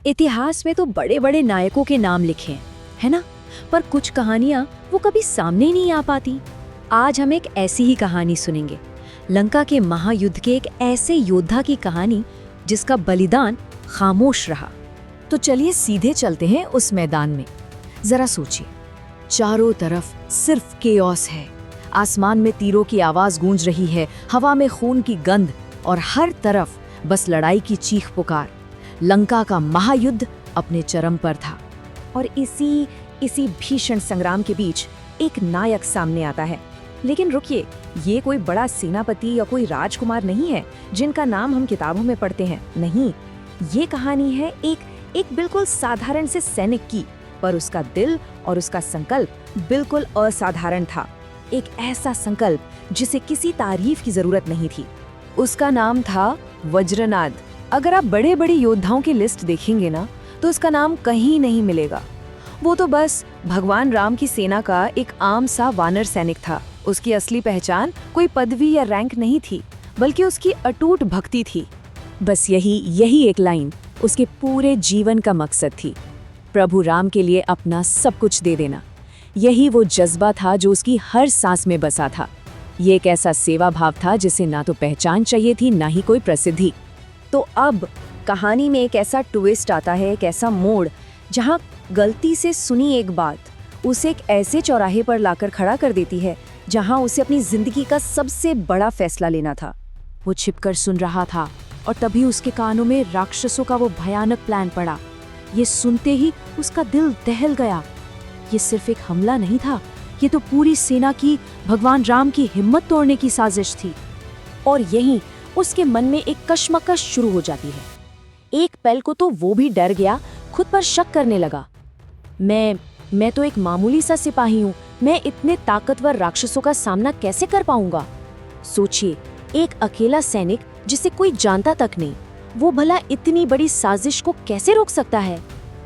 इतिहास में तो बड़े बड़े नायकों के नाम लिखे हैं, है ना? पर कुछ कहानियां वो कभी सामने नहीं आ पाती। आज हम एक ऐसी ही कहानी सुनेंगे, लंका के महायुद्ध के एक ऐसे योद्धा की कहानी जिसका बलिदान खामोश रहा। तो चलिए सीधे चलते हैं उस मैदान में। जरा सोचिए, चारों तरफ सिर्फ केओस है। आसमान में तीरों की आवाज गूंज रही है, हवा में खून की गंध, और हर तरफ बस लड़ाई की चीख पुकार। लंका का महायुद्ध अपने चरम पर था। और इसी भीषण संग्राम के बीच एक नायक सामने आता है। लेकिन रुकिए, ये कोई बड़ा सेनापति या कोई राजकुमार नहीं है जिनका नाम हम किताबों में पढ़ते हैं। नहीं, ये कहानी है एक बिल्कुल साधारण से सैनिक की, पर उसका दिल और उसका संकल्प बिल्कुल असाधारण था। एक ऐसा संकल्प जिसे किसी तारीफ की जरूरत नहीं थी। उसका नाम था वज्रनाद। अगर आप बड़े बड़े योद्धाओं की लिस्ट देखेंगे ना, तो उसका नाम कहीं नहीं मिलेगा। वो तो बस भगवान राम की सेना का एक आम सा वानर सैनिक था। उसकी असली पहचान कोई पदवी या रैंक नहीं थी, बल्कि उसकी अटूट भक्ति थी। बस यही एक लाइन उसके पूरे जीवन का मकसद थी, प्रभु राम के लिए अपना सब कुछ दे देना। यही वो जज्बा था जो उसकी हर सांस में बसा था। ये एक ऐसा सेवा भाव था जिसे ना तो पहचान चाहिए थी, ना ही कोई प्रसिद्धि। तो अब कहानी में एक ऐसा ट्विस्ट आता है, एक ऐसा मोड़, जहाँ गलती से सुनी एक बात उसे एक ऐसे चौराहे पर लाकर खड़ा कर देती है जहाँ उसे अपनी जिंदगी का सबसे बड़ा फैसला लेना था। वो छिपकर सुन रहा था और तभी उसके कानों में राक्षसों का वो भयानक प्लान पड़ा। ये सुनते ही उसका दिल दहल गया। ये सिर्फ एक हमला नहीं था, ये तो पूरी सेना की, भगवान राम की हिम्मत तोड़ने की साजिश थी। और यहीं उसके मन में एक कश्मकश शुरू हो जाती है। एक पल को तो वो भी डर गया, खुद पर शक करने लगा। मैं तो एक मामूली सा सिपाही हूँ, मैं इतने ताकतवर राक्षसों का सामना कैसे कर पाऊंगा? सोचिए, एक अकेला सैनिक जिसे कोई जानता तक नहीं, वो भला इतनी बड़ी साजिश को कैसे रोक सकता है?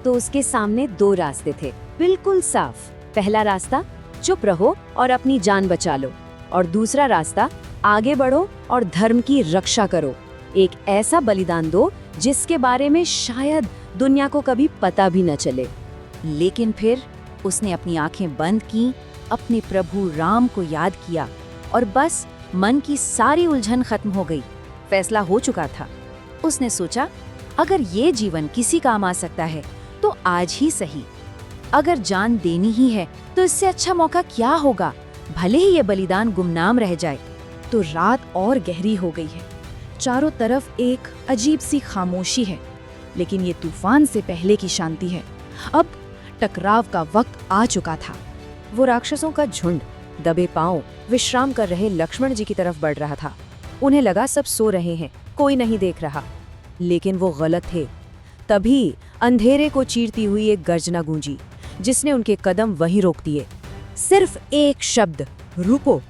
तो उसके सामने दो रास्ते थे, बिल्कुल साफ। पहला रास्ता, चुप रहो और अपनी जान बचा लो, और दूसरा रास्ता, आगे बढ़ो और धर्म की रक्षा करो। एक ऐसा बलिदान दो जिसके बारे में शायद दुनिया को कभी पता भी न चले। लेकिन फिर उसने अपनी आंखें बंद की, अपने प्रभु राम को याद किया, और बस मन की सारी उलझन खत्म हो गई। फैसला हो चुका था। उसने सोचा, अगर ये जीवन किसी काम आ सकता है तो आज ही सही। अगर जान देनी ही है तो इससे अच्छा मौका क्या होगा, भले ही ये बलिदान गुमनाम रह जाए। तो रात और गहरी हो गई है। चारों तरफ एक अजीब सी खामोशी है, लेकिन ये तूफान से पहले की शांति है। अब टकराव का वक्त आ चुका था। वो राक्षसों का झुंड दबे पांव विश्राम कर रहे लक्ष्मण जी की तरफ बढ़ रहा था। उन्हें लगा सब सो रहे हैं, कोई नहीं देख रहा, लेकिन वो गलत थे। तभी अंधेरे को चीरती हुई एक गर्जना गूंजी, जिसने उनके कदम वहीं रोक दिए। सिर्फ एक शब्द, रुको।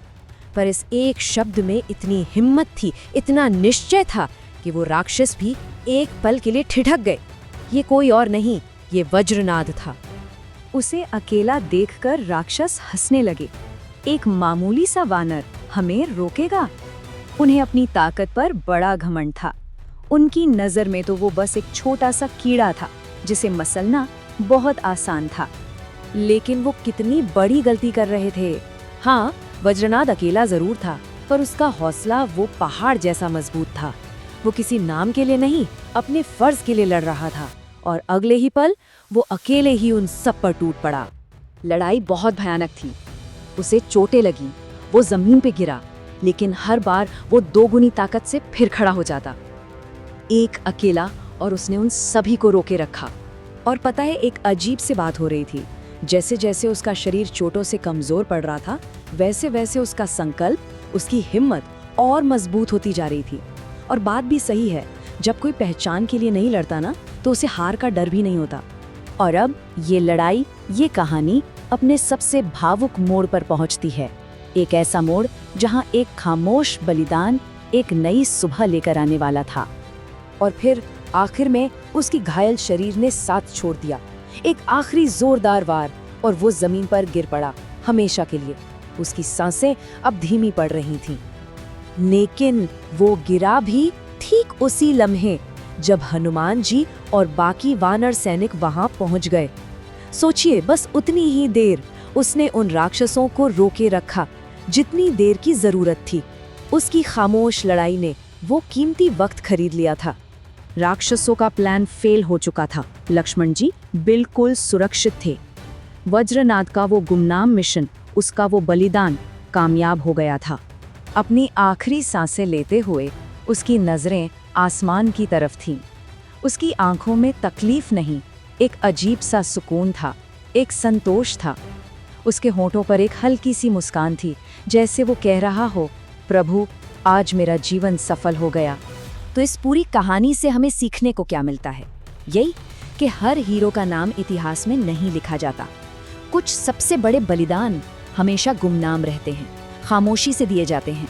पर इस एक शब्द में इतनी हिम्मत थी, इतना निश्चय था कि वो राक्षस भी एक पल के लिए ठिठक गए। ये कोई और नहीं, ये वज्रनाद था। उसे अकेला देखकर राक्षस हंसने लगे। एक मामूली सा वानर हमें रोकेगा? उन्हें अपनी ताकत पर बड़ा घमंड था। उनकी नजर में तो वो बस एक छोटा सा कीड़ा था जिसे मसलना बहुत आसान था। लेकिन वो कितनी बड़ी गलती कर रहे थे। हाँ, वज्रनाद अकेला जरूर था, पर उसका हौसला वो पहाड़ जैसा मजबूत था। वो किसी नाम के लिए नहीं, अपने फर्ज के लिए लड़ रहा था, और अगले ही पल वो अकेले ही उन सब पर टूट पड़ा। लड़ाई बहुत भयानक थी। उसे चोटें लगी, वो जमीन पे गिरा, लेकिन हर बार वो दोगुनी ताकत से फिर खड़ा हो जाता। एक अकेला, और उसने उन सभी को रोके रखा। और पता है, एक अजीब सी बात हो रही थी। जैसे जैसे उसका शरीर चोटों से कमजोर पड़ रहा था, वैसे वैसे उसका संकल्प, उसकी हिम्मत और मजबूत होती जा रही थी। और बात भी सही है, जब कोई पहचान के लिए नहीं लड़ता ना, तो उसे हार का डर भी नहीं होता। और अब ये लड़ाई, ये कहानी अपने सबसे भावुक मोड़ पर पहुंचती है। एक ऐसा मोड़ जहां एक खामोश बलिदान एक नई सुबह लेकर आने वाला था। और फिर आखिर में उसकी घायल शरीर ने साथ छोड़ दिया। एक आखिरी जोरदार वार, और वो जमीन पर गिर पड़ा हमेशा के लिए। उसकी सांसें अब धीमी पड़ रही थीं। लेकिन वो गिरा भी ठीक उसी लम्हे जब हनुमान जी और बाकी वानर सैनिक वहां पहुंच गए। सोचिए, बस उतनी ही देर उसने उन राक्षसों को रोके रखा जितनी देर की जरूरत थी। उसकी खामोश लड़ाई ने वो कीमती वक्त खरीद लिया था। राक्षसों का प्लान फेल हो चुका था। लक्ष्मण जी बिल्कुल सुरक्षित थे। वज्रनाथ का वो गुमनाम मिशन, उसका वो बलिदान कामयाब हो गया था। अपनी आखिरी सांसें लेते हुए उसकी नज़रें आसमान की तरफ थीं। उसकी आंखों में तकलीफ नहीं, एक अजीब सा सुकून था, एक संतोष था। उसके होंठों पर एक हल्की सी मुस्कान थी, जैसे वो कह रहा हो, प्रभु आज मेरा जीवन सफल हो गया। तो इस पूरी कहानी से हमें सीखने को क्या मिलता है? यही कि हर हीरो का नाम इतिहास में नहीं लिखा जाता। कुछ सबसे बड़े बलिदान हमेशा गुमनाम रहते हैं, खामोशी से दिए जाते हैं।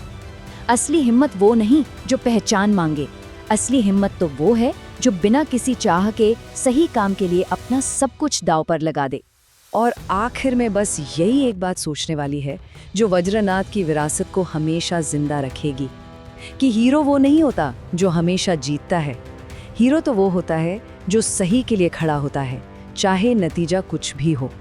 असली हिम्मत वो नहीं जो पहचान मांगे, असली हिम्मत तो वो है जो बिना किसी चाह के सही काम के लिए अपना सब कुछ दांव पर लगा दे। और आखिर में बस यही एक बात सोचने वाली है जो वज्रनाथ की विरासत को हमेशा जिंदा रखेगी, कि हीरो वो नहीं होता जो हमेशा जीतता है। हीरो तो वो होता है जो सही के लिए खड़ा होता है, चाहे नतीजा कुछ भी हो।